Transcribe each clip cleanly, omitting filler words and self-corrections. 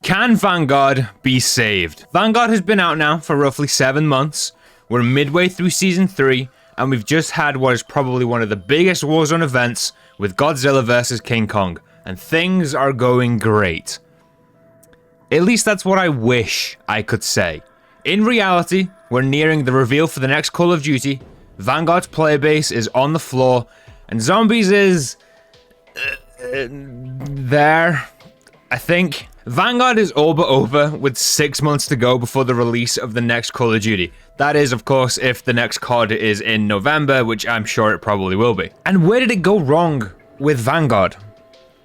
Can Vanguard be saved? Vanguard has been out now for roughly 7 months. We're midway through Season 3, and we've just had what is probably one of the biggest Warzone events with Godzilla vs. King Kong, and things are going great. At least that's what I wish I could say. In reality, we're nearing the reveal for the next Call of Duty, Vanguard's player base is on the floor, and Zombies is... there, I think. Vanguard is all but over with 6 months to go before the release of the next Call of Duty. That is, of course, if the next COD is in November, which I'm sure it probably will be. And where did it go wrong with Vanguard?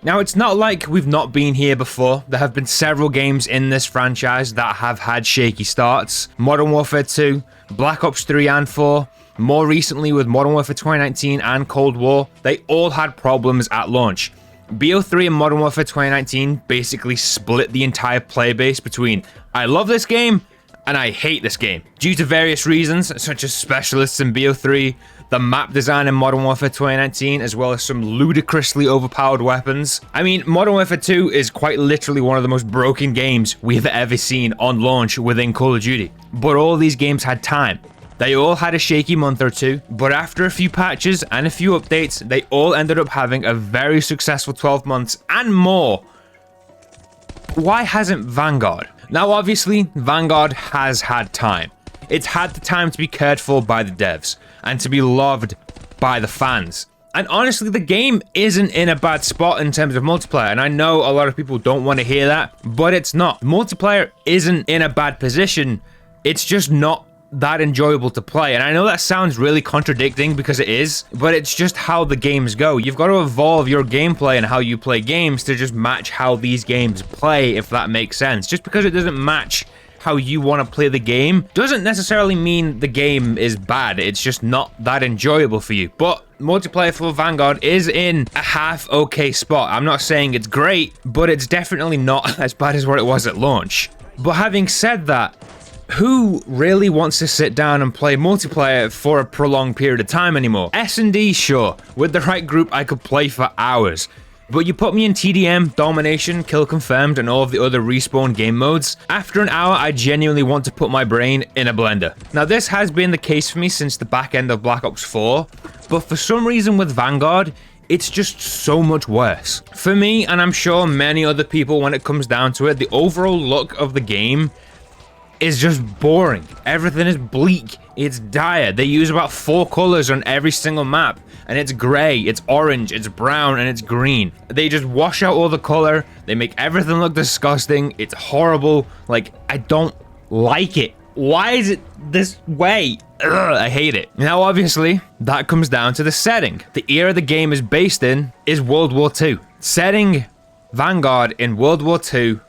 Now, it's not like we've not been here before. There have been several games in this franchise that have had shaky starts. Modern Warfare 2, Black Ops 3 and 4, more recently with Modern Warfare 2019 and Cold War, they all had problems at launch. BO3 and Modern Warfare 2019 basically split the entire player base between I love this game and I hate this game. Due to various reasons, such as specialists in BO3, the map design in Modern Warfare 2019, as well as some ludicrously overpowered weapons. I mean, Modern Warfare 2 is quite literally one of the most broken games we've ever seen on launch within Call of Duty. But all these games had time. They all had a shaky month or two, but after a few patches and a few updates, they all ended up having a very successful 12 months and more. Why hasn't Vanguard? Now, obviously, Vanguard has had time. It's had the time to be cared for by the devs and to be loved by the fans. And honestly, the game isn't in a bad spot in terms of multiplayer, and I know a lot of people don't want to hear that, but it's not. Multiplayer isn't in a bad position, it's just not that enjoyable to play. And I know that sounds really contradicting because it is, but it's just how the games go. You've got to evolve your gameplay and how you play games to just match how these games play, if that makes sense. Just because it doesn't match how you want to play the game doesn't necessarily mean the game is bad. It's just not that enjoyable for you. But multiplayer for Vanguard is in a half okay spot. I'm not saying it's great, but it's definitely not as bad as what it was at launch. But having said that, who really wants to sit down and play multiplayer for a prolonged period of time anymore? S&D, sure. With the right group, I could play for hours. But you put me in TDM, Domination, Kill Confirmed, and all of the other respawn game modes, after an hour, I genuinely want to put my brain in a blender. Now, this has been the case for me since the back end of Black Ops 4, but for some reason with Vanguard, it's just so much worse. For me, and I'm sure many other people when it comes down to it, the overall look of the game is just boring. Everything is bleak. It's dire. They use about 4 colors on every single map, and it's gray, it's orange, it's brown, and it's green. They just wash out all the color. They make everything look disgusting. It's horrible. Like, I don't like it. Why is it this way? Ugh, I hate it. Now, obviously, that comes down to the setting. The era the game is based in is World War II. Setting Vanguard in World War II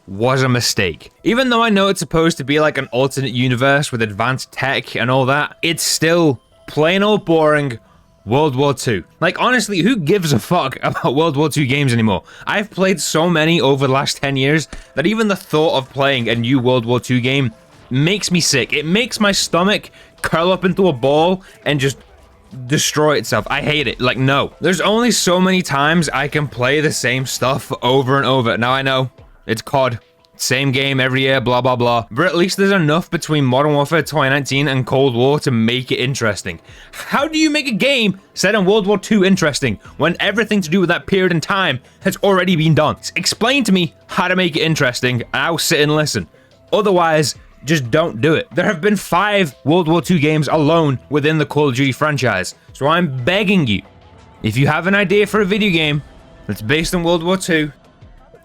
was a mistake. Even though I know it's supposed to be like an alternate universe with advanced tech and all that, it's still plain old boring World War II. Like, honestly, who gives a fuck about World War II games anymore? I've played so many over the last 10 years that even the thought of playing a new World War II game makes me sick. It makes my stomach curl up into a ball and just destroy itself. I hate it. Like, no. There's only so many times I can play the same stuff over and over. Now, I know it's COD. Same game every year, blah, blah, blah. But at least there's enough between Modern Warfare 2019 and Cold War to make it interesting. How do you make a game set in World War II interesting when everything to do with that period in time has already been done? Explain to me how to make it interesting, and I'll sit and listen. Otherwise, just don't do it. There have been 5 World War II games alone within the Call of Duty franchise. So I'm begging you, if you have an idea for a video game that's based on World War II,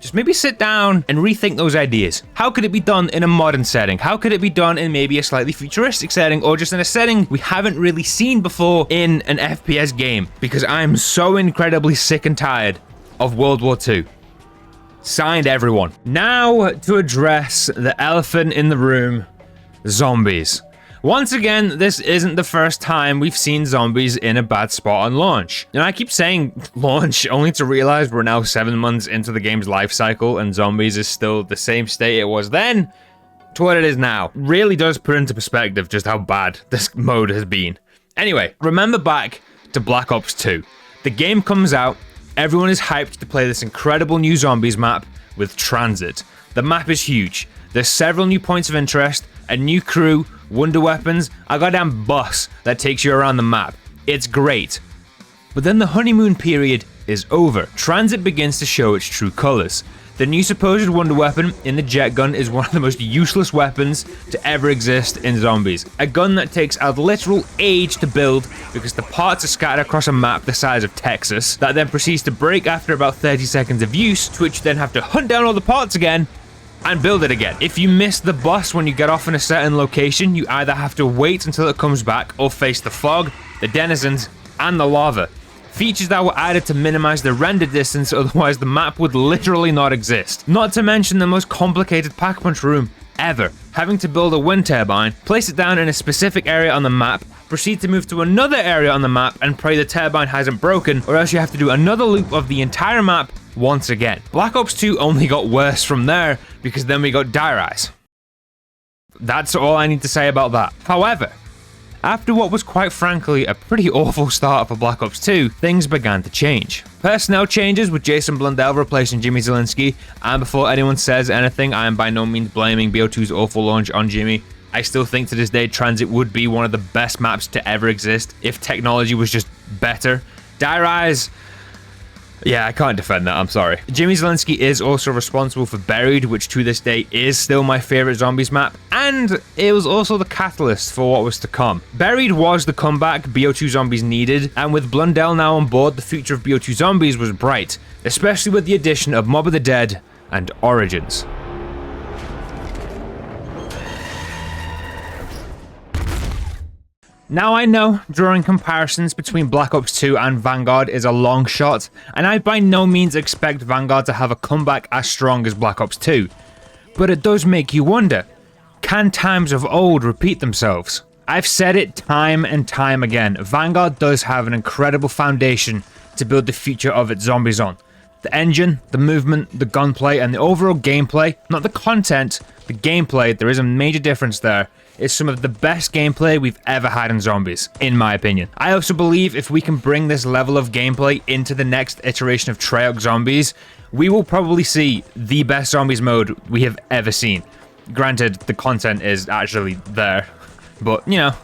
just maybe sit down and rethink those ideas. How could it be done in a modern setting? How could it be done in maybe a slightly futuristic setting, or just in a setting we haven't really seen before in an FPS game? Because I'm so incredibly sick and tired of World War II. Signed, everyone. Now to address the elephant in the room, zombies. Once again, this isn't the first time we've seen zombies in a bad spot on launch. And I keep saying launch only to realize we're now 7 months into the game's life cycle and zombies is still the same state it was then to what it is now. Really does put into perspective just how bad this mode has been. Anyway, remember back to Black Ops 2. The game comes out, everyone is hyped to play this incredible new zombies map with Transit. The map is huge. There's several new points of interest, a new crew, wonder weapons, a goddamn bus that takes you around the map. It's great. But then the honeymoon period is over. Transit begins to show its true colors. The new supposed wonder weapon in the jet gun is one of the most useless weapons to ever exist in zombies. A gun that takes a literal age to build because the parts are scattered across a map the size of Texas, that then proceeds to break after about 30 seconds of use, to which you then have to hunt down all the parts again and build it again. If you miss the bus when you get off in a certain location, you either have to wait until it comes back or face the fog, the denizens, and the lava. Features that were added to minimize the render distance, otherwise the map would literally not exist. Not to mention the most complicated pack-punch room ever. Having to build a wind turbine, place it down in a specific area on the map, proceed to move to another area on the map and pray the turbine hasn't broken, or else you have to do another loop of the entire map once again. Black Ops 2 only got worse from there, because then we got Dire Eyes. That's all I need to say about that. However, after what was quite frankly a pretty awful start for Black Ops 2, things began to change. Personnel changes with Jason Blundell replacing Jimmy Zielinski, and before anyone says anything, I am by no means blaming BO2's awful launch on Jimmy. I still think to this day Transit would be one of the best maps to ever exist if technology was just better. Dire Eyes, yeah, I can't defend that, I'm sorry. Jimmy Zielinski is also responsible for Buried, which to this day is still my favorite zombies map, and it was also the catalyst for what was to come. Buried was the comeback BO2 Zombies needed, and with Blundell now on board, the future of BO2 Zombies was bright, especially with the addition of Mob of the Dead and Origins. Now I know drawing comparisons between Black Ops 2 and Vanguard is a long shot, and I by no means expect Vanguard to have a comeback as strong as Black Ops 2. But it does make you wonder, can times of old repeat themselves? I've said it time and time again, Vanguard does have an incredible foundation to build the future of its zombies on. The engine, the movement, the gunplay, and the overall gameplay, not the content, the gameplay, there is a major difference there, is some of the best gameplay we've ever had in zombies, in my opinion. I also believe if we can bring this level of gameplay into the next iteration of Treyarch Zombies, we will probably see the best zombies mode we have ever seen. Granted, the content is actually there, but you know,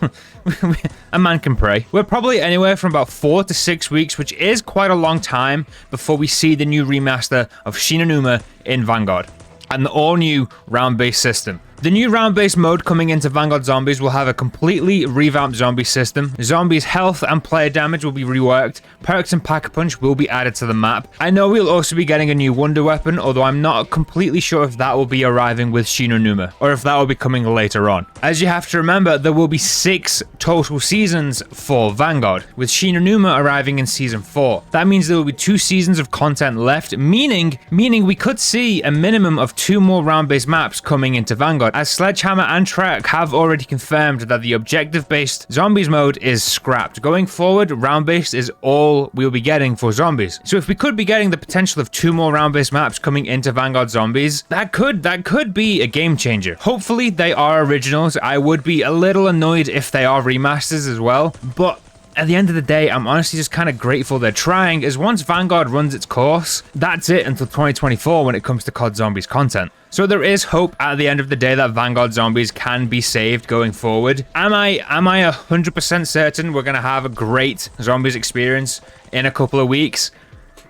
a man can pray. We're probably anywhere from about 4 to 6 weeks, which is quite a long time, before we see the new remaster of Shinonuma in Vanguard, and the all-new round-based system. The new round-based mode coming into Vanguard Zombies will have a completely revamped zombie system. Zombies' health and player damage will be reworked. Perks and Pack-a-Punch will be added to the map. I know we'll also be getting a new wonder weapon, although I'm not completely sure if that will be arriving with Shinonuma, or if that will be coming later on. As you have to remember, there will be 6 total seasons for Vanguard, with Shinonuma arriving in Season 4. That means there will be 2 seasons of content left, meaning we could see a minimum of 2 more round-based maps coming into Vanguard, as Sledgehammer and Treyarch have already confirmed that the objective-based zombies mode is scrapped. Going forward, round-based is all we'll be getting for zombies. So if we could be getting the potential of 2 more round-based maps coming into Vanguard Zombies, that could be a game changer. Hopefully they are originals. I would be a little annoyed if they are remasters as well, but at the end of the day, I'm honestly just kind of grateful they're trying, as once Vanguard runs its course, that's it until 2024 when it comes to COD Zombies content. So there is hope at the end of the day that Vanguard Zombies can be saved going forward. Am I 100% certain we're going to have a great Zombies experience in a couple of weeks?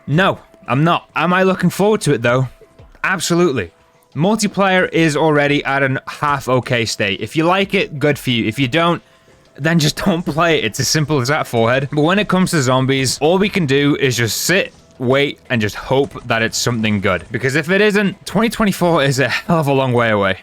No, I'm not. Am I looking forward to it though? Absolutely. Multiplayer is already at a half okay state. If you like it, good for you. If you don't, then just don't play it. It's as simple as that, forehead. But when it comes to zombies, all we can do is just sit, wait, and just hope that it's something good. Because if it isn't, 2024 is a hell of a long way away.